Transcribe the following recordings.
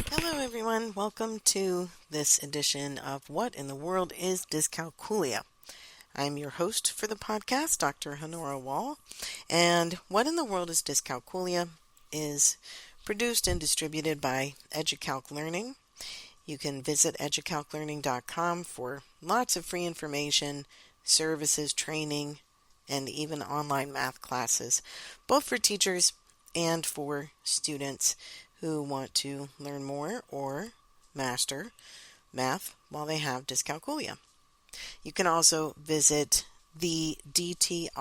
Hello everyone, welcome to this edition of What in the World is Dyscalculia? I'm your host for the podcast, Dr. Honora Wall, and What in the World is Dyscalculia is produced and distributed by EduCalc Learning. You can visit educalclearning.com for lots of free information, services, training, and even online math classes, both for teachers and for students who want to learn more or master math while they have dyscalculia. You can also visit the dtri.org,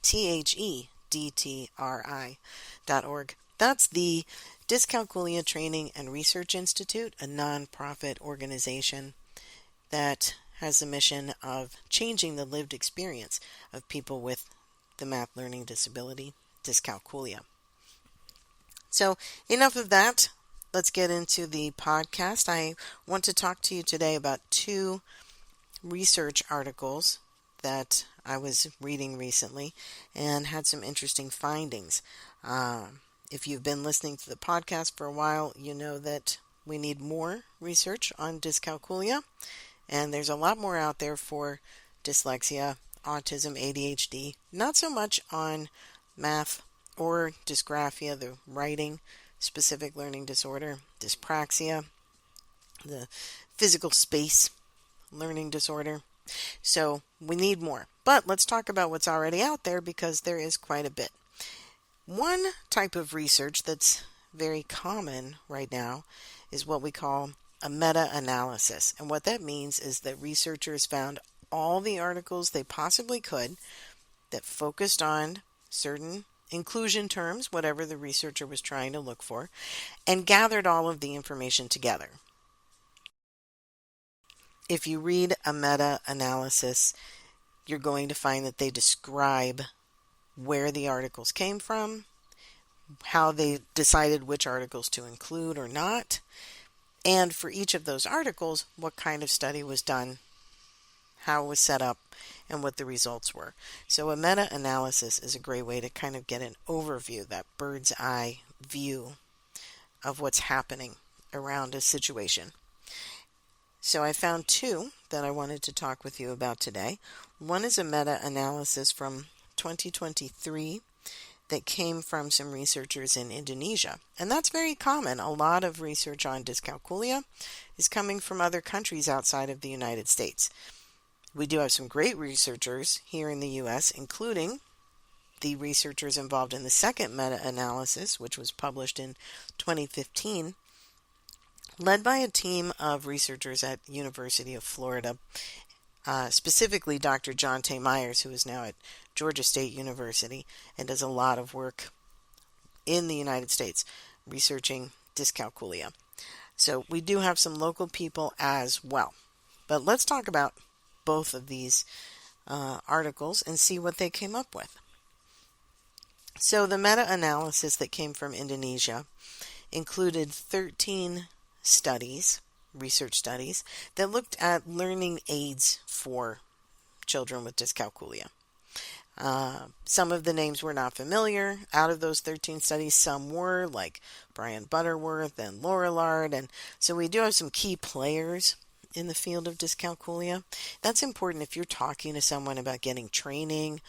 THEDTRI.org. That's the Dyscalculia Training and Research Institute, a nonprofit organization that has the mission of changing the lived experience of people with the math learning disability, dyscalculia. So enough of that. Let's get into the podcast. I want to talk to you today about two research articles that I was reading recently and had some interesting findings. If you've been listening to the podcast for a while, you know that we need more research on dyscalculia, and there's a lot more out there for dyslexia, autism, ADHD, not so much on math or dysgraphia, the writing specific learning disorder, dyspraxia, the physical space learning disorder. So we need more. But let's talk about what's already out there because there is quite a bit. One type of research that's very common right now is what we call a meta-analysis. And what that means is that researchers found all the articles they possibly could that focused on certain inclusion terms, whatever the researcher was trying to look for, and gathered all of the information together. If you read a meta-analysis, you're going to find that they describe where the articles came from, how they decided which articles to include or not, and for each of those articles, what kind of study was done, how it was set up, and what the results were. So a meta-analysis is a great way to kind of get an overview, that bird's eye view of what's happening around a situation. So I found two that I wanted to talk with you about today. One is a meta-analysis from 2023 that came from some researchers in Indonesia. And that's very common. A lot of research on dyscalculia is coming from other countries outside of the United States. We do have some great researchers here in the U.S., including the researchers involved in the second meta-analysis, which was published in 2015, led by a team of researchers at University of Florida, specifically Dr. John T. Myers, who is now at Georgia State University and does a lot of work in the United States researching dyscalculia. So we do have some local people as well. But let's talk about both of these articles and see what they came up with. So the meta-analysis that came from Indonesia included 13 studies, research studies, that looked at learning aids for children with dyscalculia. Some of the names were not familiar. Out of those 13 studies, some were, like Brian Butterworth and Lorillard, and so we do have some key players in the field of dyscalculia. That's important if you're talking to someone about getting training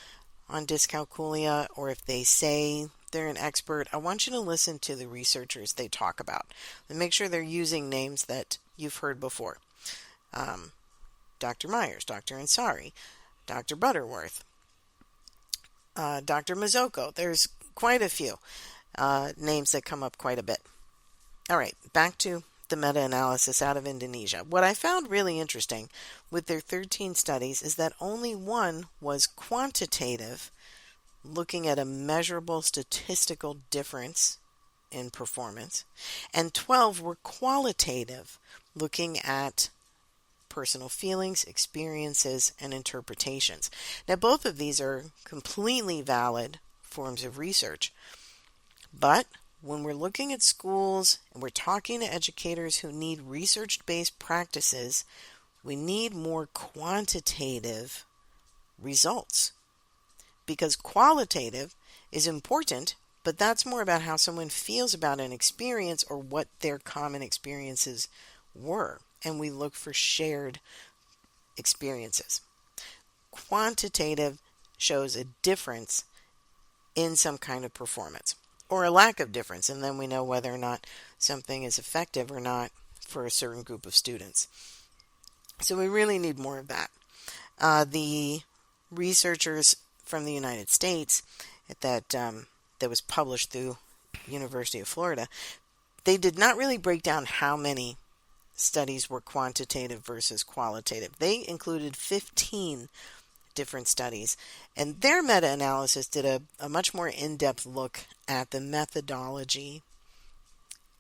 on dyscalculia, or if they say they're an expert. I want you to listen to the researchers they talk about and make sure they're using names that you've heard before. Dr. Myers, Dr. Ansari, Dr. Butterworth, Dr. Mazzocco. There's quite a few names that come up quite a bit. All right, back to the meta-analysis out of Indonesia. What I found really interesting with their 13 studies is that only one was quantitative, looking at a measurable statistical difference in performance, and 12 were qualitative, looking at personal feelings, experiences, and interpretations. Now, both of these are completely valid forms of research, but when we're looking at schools and we're talking to educators who need research-based practices, we need more quantitative results. Because qualitative is important, but that's more about how someone feels about an experience or what their common experiences were. And we look for shared experiences. Quantitative shows a difference in some kind of performance or a lack of difference, and then we know whether or not something is effective or not for a certain group of students. So we really need more of that. The researchers from the United States that was published through University of Florida, they did not really break down how many studies were quantitative versus qualitative. They included 15 different studies, and their meta-analysis did a much more in-depth look at the methodology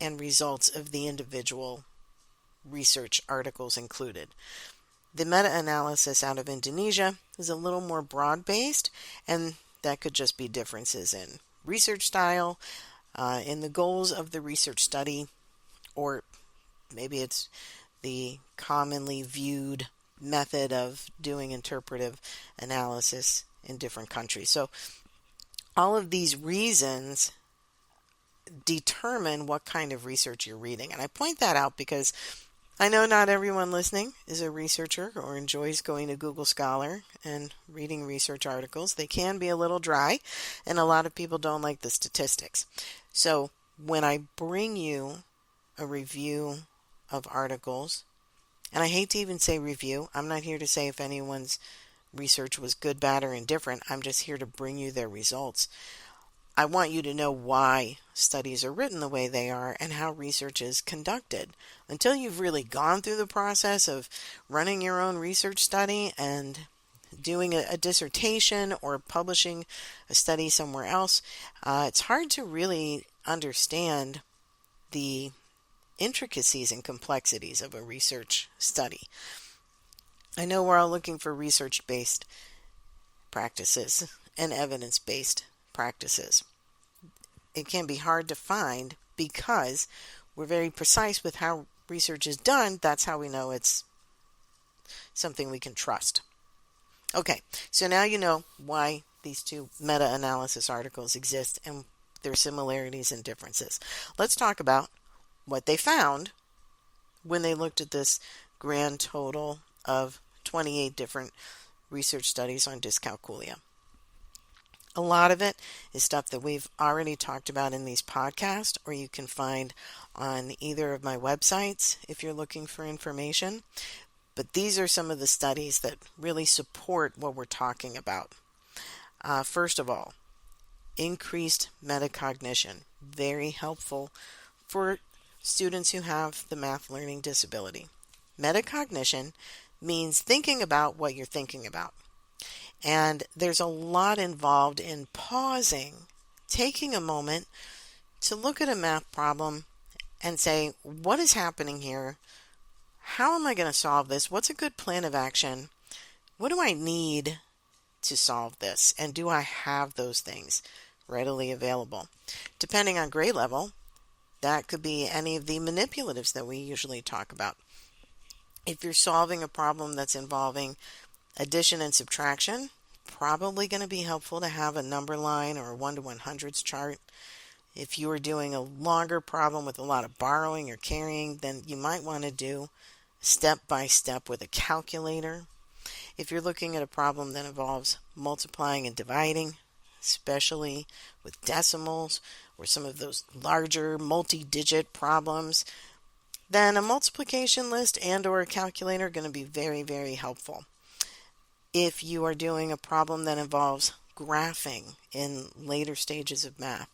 and results of the individual research articles included. The meta-analysis out of Indonesia is a little more broad-based, and that could just be differences in research style, in the goals of the research study, or maybe it's the commonly viewed method of doing interpretive analysis in different countries. So all of these reasons determine what kind of research you're reading. And I point that out because I know not everyone listening is a researcher or enjoys going to Google Scholar and reading research articles. They can be a little dry, and a lot of people don't like the statistics. So when I bring you a review of articles, and I hate to even say review, I'm not here to say if anyone's research was good, bad, or indifferent. I'm just here to bring you their results. I want you to know why studies are written the way they are and how research is conducted. Until you've really gone through the process of running your own research study and doing a dissertation or publishing a study somewhere else, it's hard to really understand the intricacies and complexities of a research study. I know we're all looking for research-based practices and evidence-based practices. It can be hard to find because we're very precise with how research is done. That's how we know it's something we can trust. Okay, so now you know why these two meta-analysis articles exist and their similarities and differences. Let's talk about what they found when they looked at this grand total of 28 different research studies on dyscalculia. A lot of it is stuff that we've already talked about in these podcasts, or you can find on either of my websites if you're looking for information. But these are some of the studies that really support what we're talking about. First of all, increased metacognition. Very helpful for students who have the math learning disability. Metacognition means thinking about what you're thinking about. And there's a lot involved in pausing, taking a moment to look at a math problem and say, what is happening here? How am I going to solve this? What's a good plan of action? What do I need to solve this? And do I have those things readily available? Depending on grade level, that could be any of the manipulatives that we usually talk about. If you're solving a problem that's involving addition and subtraction, probably going to be helpful to have a number line or a 1 to 100s chart. If you are doing a longer problem with a lot of borrowing or carrying, then you might want to do step by step with a calculator. If you're looking at a problem that involves multiplying and dividing, especially with decimals or some of those larger multi-digit problems, then a multiplication list and or a calculator are going to be very, very helpful. If you are doing a problem that involves graphing in later stages of math,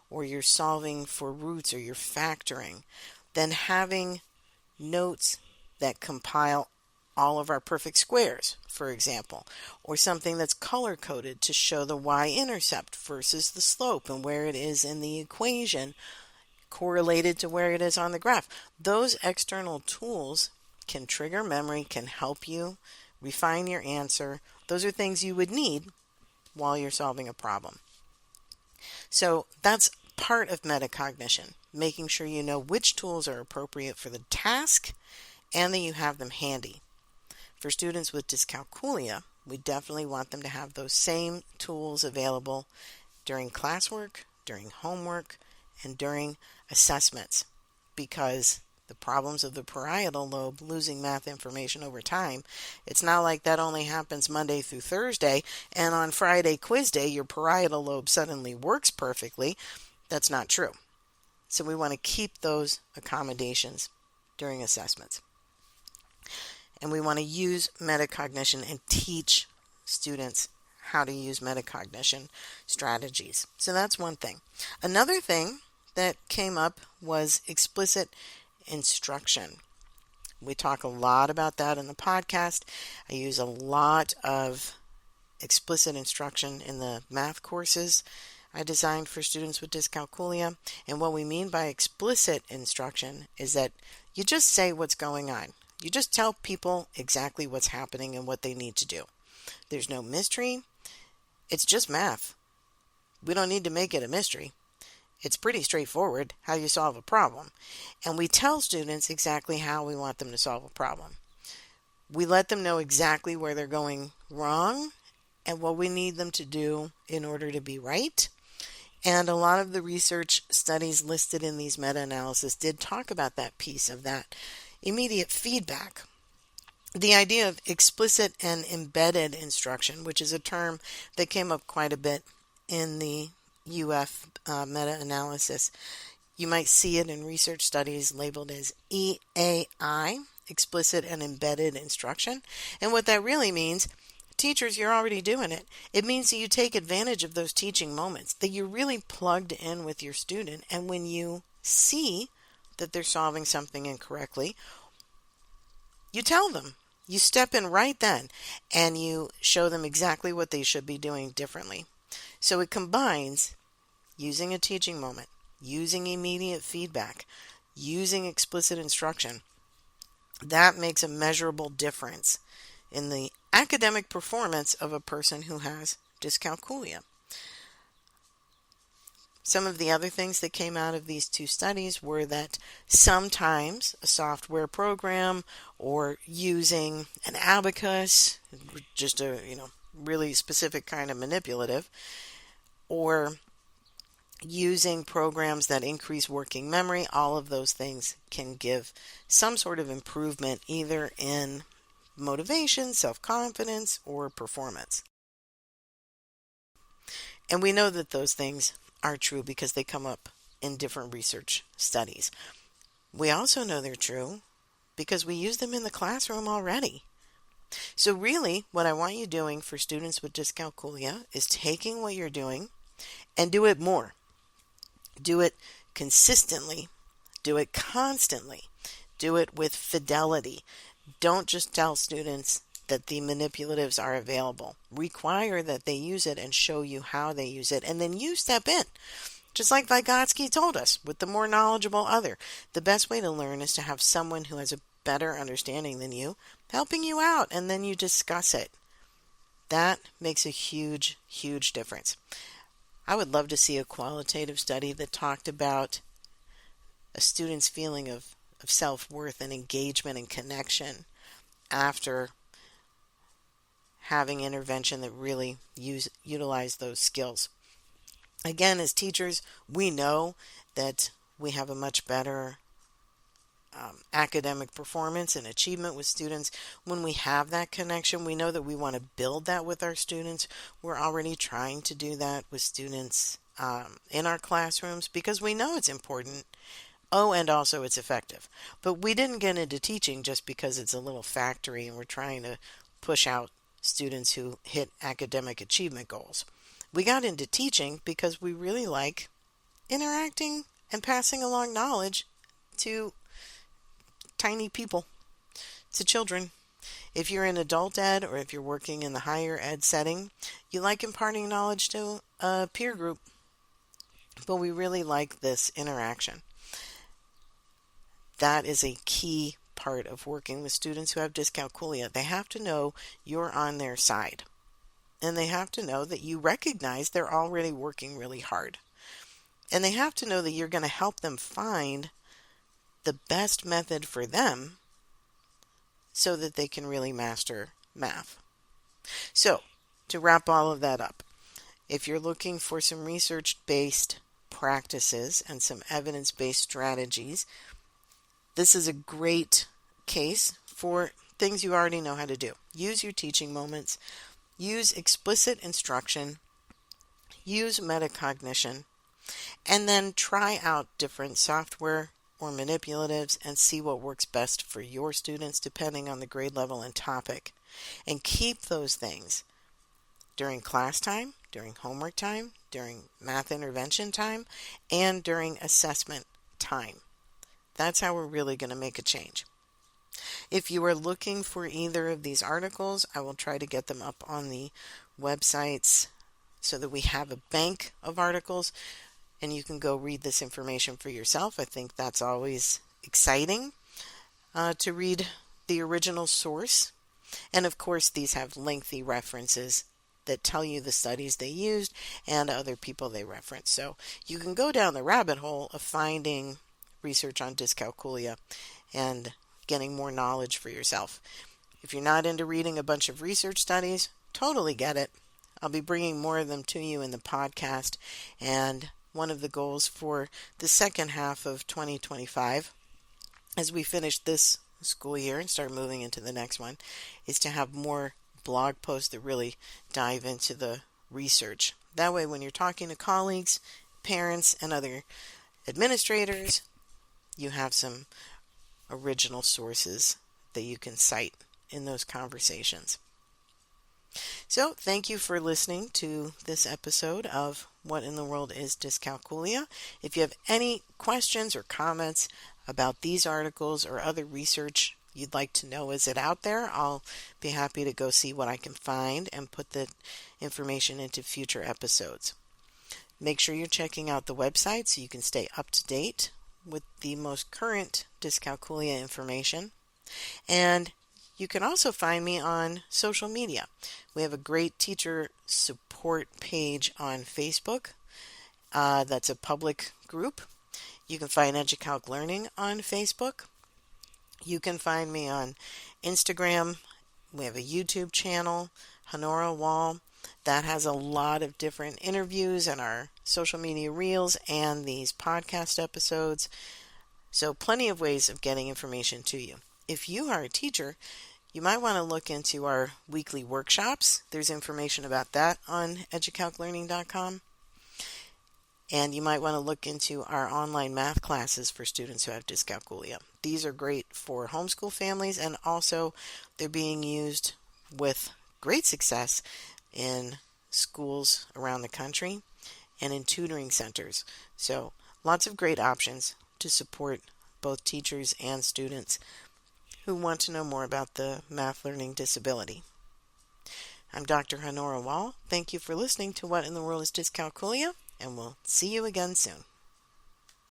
or you're solving for roots or you're factoring, then having notes that compile all of our perfect squares, for example, or something that's color-coded to show the y-intercept versus the slope and where it is in the equation correlated to where it is on the graph. Those external tools can trigger memory, can help you refine your answer. Those are things you would need while you're solving a problem. So that's part of metacognition, making sure you know which tools are appropriate for the task and that you have them handy. For students with dyscalculia, we definitely want them to have those same tools available during classwork, during homework, and during assessments, because the problems of the parietal lobe losing math information over time, it's not like that only happens Monday through Thursday, and on Friday quiz day, your parietal lobe suddenly works perfectly. That's not true. So we want to keep those accommodations during assessments. And we want to use metacognition and teach students how to use metacognition strategies. So that's one thing. Another thing that came up was explicit instruction. We talk a lot about that in the podcast. I use a lot of explicit instruction in the math courses I designed for students with dyscalculia. And what we mean by explicit instruction is that you just say what's going on. You just tell people exactly what's happening and what they need to do. There's no mystery. It's just math. We don't need to make it a mystery. It's pretty straightforward how you solve a problem. And we tell students exactly how we want them to solve a problem. We let them know exactly where they're going wrong and what we need them to do in order to be right. And a lot of the research studies listed in these meta-analysis did talk about that piece of that immediate feedback. The idea of explicit and embedded instruction, which is a term that came up quite a bit in the UF meta-analysis. You might see it in research studies labeled as EAI, explicit and embedded instruction. And what that really means, teachers, you're already doing it. It means that you take advantage of those teaching moments, that you're really plugged in with your student. And when you see that they're solving something incorrectly, you tell them. You step in right then and you show them exactly what they should be doing differently. So it combines using a teaching moment, using immediate feedback, using explicit instruction. That makes a measurable difference in the academic performance of a person who has dyscalculia. Some of the other things that came out of these two studies were that sometimes a software program or using an abacus, just a really specific kind of manipulative, or using programs that increase working memory, all of those things can give some sort of improvement either in motivation, self-confidence, or performance. And we know that those things are true because they come up in different research studies. We also know they're true because we use them in the classroom already. So really, what I want you doing for students with dyscalculia is taking what you're doing and do it more. Do it consistently. Do it constantly. Do it with fidelity. Don't just tell students that the manipulatives are available. Require that they use it and show you how they use it, and then you step in. Just like Vygotsky told us, with the more knowledgeable other. The best way to learn is to have someone who has a better understanding than you helping you out, and then you discuss it. That makes a huge, huge difference. I would love to see a qualitative study that talked about a student's feeling of self-worth and engagement and connection after having intervention that really utilize those skills. Again, as teachers, we know that we have a much better academic performance and achievement with students when we have that connection. We know that we want to build that with our students. We're already trying to do that with students in our classrooms because we know it's important. Oh, and also it's effective. But we didn't get into teaching just because it's a little factory and we're trying to push out students who hit academic achievement goals. We got into teaching because we really like interacting and passing along knowledge to tiny people, to children. If you're in adult ed or if you're working in the higher ed setting, you like imparting knowledge to a peer group. But we really like this interaction. That is a key part of working with students who have dyscalculia. They have to know you're on their side. And they have to know that you recognize they're already working really hard. And they have to know that you're going to help them find the best method for them so that they can really master math. So, to wrap all of that up, if you're looking for some research-based practices and some evidence-based strategies. This is a great case for things you already know how to do. Use your teaching moments, use explicit instruction, use metacognition, and then try out different software or manipulatives and see what works best for your students depending on the grade level and topic. And keep those things during class time, during homework time, during math intervention time, and during assessment time. That's how we're really going to make a change. If you are looking for either of these articles, I will try to get them up on the websites so that we have a bank of articles and you can go read this information for yourself. I think that's always exciting to read the original source. And of course, these have lengthy references that tell you the studies they used and other people they reference. So you can go down the rabbit hole of finding research on dyscalculia and getting more knowledge for yourself. If you're not into reading a bunch of research studies, totally get it. I'll be bringing more of them to you in the podcast, and one of the goals for the second half of 2025, as we finish this school year and start moving into the next one, is to have more blog posts that really dive into the research. That way, when you're talking to colleagues, parents, and other administrators, you have some original sources that you can cite in those conversations. So, thank you for listening to this episode of What in the World is Dyscalculia? If you have any questions or comments about these articles or other research you'd like to know, is it out there? I'll be happy to go see what I can find and put the information into future episodes. Make sure you're checking out the website so you can stay up to date with the most current dyscalculia information. And you can also find me on social media. We have a great teacher support page on Facebook. That's a public group. You can find EduCalc Learning on Facebook. You can find me on Instagram. We have a YouTube channel, Honora Wall, that has a lot of different interviews and our social media reels and these podcast episodes. So plenty of ways of getting information to you. If you are a teacher, you might want to look into our weekly workshops. There's information about that on educalclearning.com. And you might want to look into our online math classes for students who have dyscalculia. These are great for homeschool families, and also they're being used with great success in schools around the country and in tutoring centers. So lots of great options to support both teachers and students who want to know more about the math learning disability. I'm Dr. Honora Wall. Thank you for listening to What in the World is Dyscalculia, and we'll see you again soon.